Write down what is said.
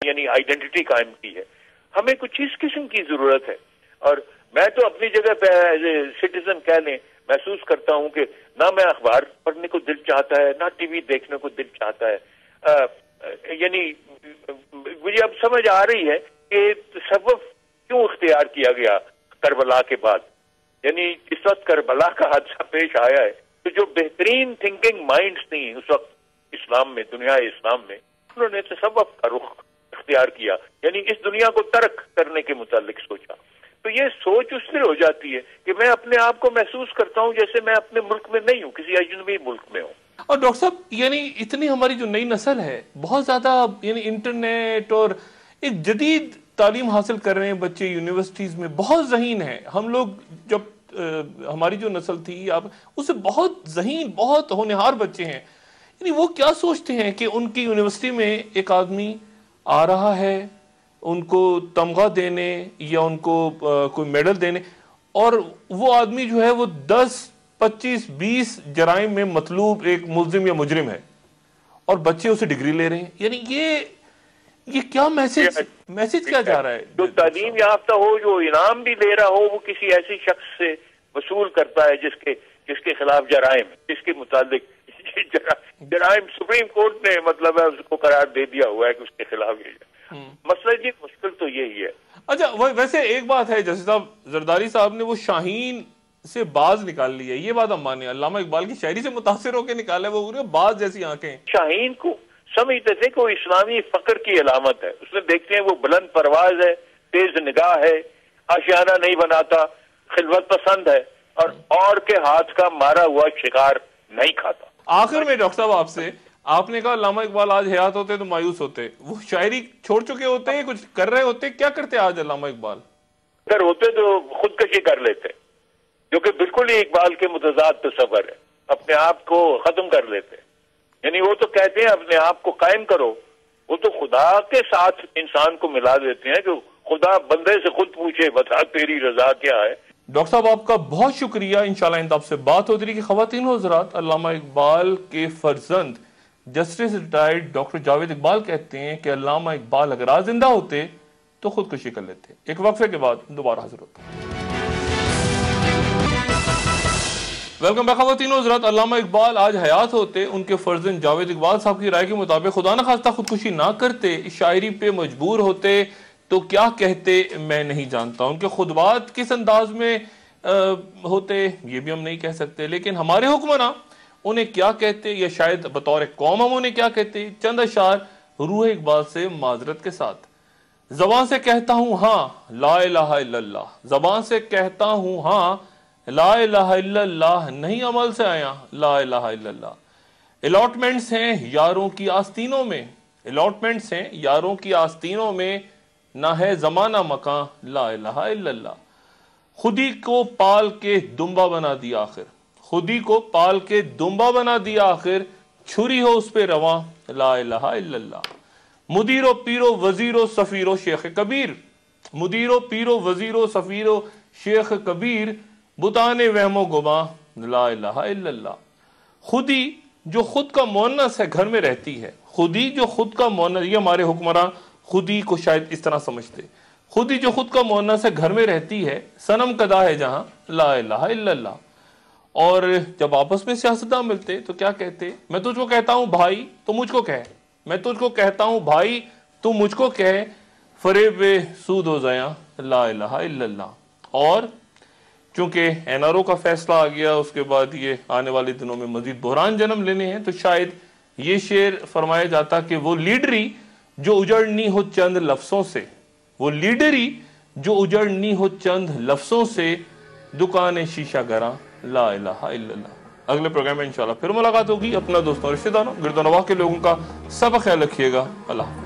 یعنی آئیڈینٹی قائم کی ہے. ہمیں کچھ اس قسم کی ضرورت ہے. اور میں تو اپنی جگہ پہ ایز اے سٹیزن کہہ لیں محسوس کرتا ہوں کہ نہ میں اخبار پڑھنے کو دل چاہتا ہے، نہ ٹی وی دیکھنے کو دل چاہتا ہے. یعنی مجھے اب سمجھ آ رہی ہے کہ تصوف کیوں اختیار کیا گیا کربلا کے بعد. یعنی اس وقت کربلا کا حادثہ پیش آیا ہے تو جو بہترین تھنکنگ مائنڈز تھیں اس وقت اسلام میں، دنیا اسلام میں، انہوں نے تصوف کا رخ اختیار کیا. یعنی اس دنیا کو ترک کرنے کے متعلق سوچا. تو یہ سوچ اس سے ہو جاتی ہے کہ میں اپنے آپ کو محسوس کرتا ہوں جیسے میں اپنے ملک میں نہیں ہوں، کسی اجنبی ملک میں ہوں. اور ڈاکٹر صاحب یعنی اتنی ہماری جو نئی نسل ہے بہت زیادہ یعنی انٹرنیٹ اور ایک جدید تعلیم حاصل کر رہے ہیں بچے یونیورسٹیز میں، بہت ذہین ہیں. ہم لوگ جب ہماری جو نسل تھی اب اسے بہت ذہین، بہت ہونہار بچے ہیں. یعنی وہ کیا سوچتے ہیں کہ ان کی یونیورسٹی میں ایک آدمی آ رہا ہے ان کو تمغہ دینے یا ان کو کوئی میڈل دینے، اور وہ آدمی جو ہے وہ 10 25 20 جرائم میں مطلوب ایک ملزم یا مجرم ہے اور بچے اسے ڈگری لے رہے ہیں. یعنی یہ کیا میسج کیا جا رہا ہے؟ جو تعلیم یافتہ ہو، جو انعام بھی لے رہا ہو، وہ کسی ایسی شخص سے وصول کرتا ہے جس کے خلاف جرائم، جس کے متعلق جرائم سپریم کورٹ نے مطلب ہے اس کو قرار دے دیا ہوا ہے کہ اس کے خلاف یہ مسئلہ. جی مشکل تو یہی ہے. اچھا ویسے ایک بات ہے جیسے صاحب زرداری صاحب نے وہ شاہین سے باز نکال لی ہے، یہ بات ہم مانے. علامہ اقبال کی شاعری سے متاثر ہو کے نکالا ہے، وہ باز جیسی آنکھیں. شاہین کو سمجھتے تھے کہ وہ اسلامی فقر کی علامت ہے. اس میں دیکھتے ہیں وہ بلند پرواز ہے، تیز نگاہ ہے، آشیانہ نہیں بناتا، خلوت پسند ہے، اور کے ہاتھ کا مارا ہوا شکار نہیں کھاتا. آخر میں ڈاکٹر صاحب آپ نے کہا علامہ اقبال آج حیات ہوتے تو مایوس ہوتے. وہ شاعری چھوڑ چکے ہوتے ہیں، کچھ کر رہے ہوتے، کیا کرتے آج علامہ اقبال؟ اگر ہوتے تو خودکشی کر لیتے، جو کہ بالکل ہی اقبال کے متضاد تصور ہے. اپنے آپ کو ختم کر لیتے. یعنی وہ تو کہتے ہیں اپنے آپ کو قائم کرو، وہ تو خدا کے ساتھ انسان کو ملا دیتے ہیں کہ خدا بندے سے خود پوچھے بتا تیری رضا کیا ہے. ڈاکٹر صاحب آپ کا بہت شکریہ. انشاءاللہ آپ سے بات ہوتی رہی کہ خواتین و حضرات، علامہ اقبال کے فرزند justice retired doctor Javed Iqbal کہتے ہیں کہ علامہ اقبال اگر آج زندہ ہوتے تو خودکشی کر لیتے. ایک وقفے کے بعد دوبارہ حاضر ہوتے ہیں. ویلکم بیک خواتین و حضرات. علامہ اقبال آج حیات ہوتے، ان کے فرزند جاوید اقبال صاحب کی رائے کے مطابق خدا نہ خواستہ خودکشی نہ کرتے، شاعری پہ مجبور ہوتے تو کیا کہتے میں نہیں جانتا. ان کے خطبات کس انداز میں ہوتے یہ بھی ہم نہیں کہہ سکتے، لیکن ہمارے حکمراں انہیں کیا کہتے یا شاید بطور قوم ہم انہیں کیا کہتے. چند اشعار روح اقبال سے معذرت کے ساتھ. زبان سے کہتا ہوں ہاں لا الہ الا اللہ، زبان سے کہتا ہوں ہاں لا الہ الا اللہ، نہیں عمل سے آیا لا الہ الا اللہ. الاٹمنٹس ہیں یاروں کی آستینوں میں، الاٹمنٹس ہیں یاروں کی آستینوں میں، نہ ہے زمانہ مکان لا الہ الا اللہ. خودی کو پال کے دمبا بنا دیا آخر، خودی کو پال کے دمبا بنا دیا آخر، چھری ہو اس پہ رواں لا الہ الا اللہ. مدیر و پیر و وزیر و سفیر و شیخ کبیر، مدیر و پیر و وزیر و سفیر و شیخ کبیر، بتان وہم و گماں لا الہ الا اللہ. خودی جو خود کا مؤنث ہے گھر میں رہتی ہے، خودی جو خود کا مؤنث، یہ ہمارے حکمراں خودی کو شاید اس طرح سمجھتے، خودی جو خود کا مؤنث ہے گھر میں رہتی ہے، صنم کدا ہے جہاں لا الہ الا اللہ. اور جب آپس میں سیاستداں ملتے تو کیا کہتے؟ میں تجھ کو کہتا ہوں بھائی تو مجھ کو کہے، میں تجھ کو کہتا ہوں بھائی تو مجھ کو کہے، فریب سود و زیاں لا الہ الا اللہ. اور چونکہ این آر او کا فیصلہ آ گیا، اس کے بعد یہ آنے والے دنوں میں مزید بحران جنم لینے ہیں، تو شاید یہ شعر فرمایا جاتا کہ وہ لیڈری جو اجڑنی ہو چند لفظوں سے، وہ لیڈری جو اجڑنی ہو چند لفظوں سے، دکان شیشہ گراں لا الہ الا اللہ. اگلے پروگرام میں انشاءاللہ پھر ملاقات ہوگی. اپنا دوستوں، رشتہ داروں، گرد و نواح کے لوگوں کا سب خیال رکھیے گا. اللہ حافظ.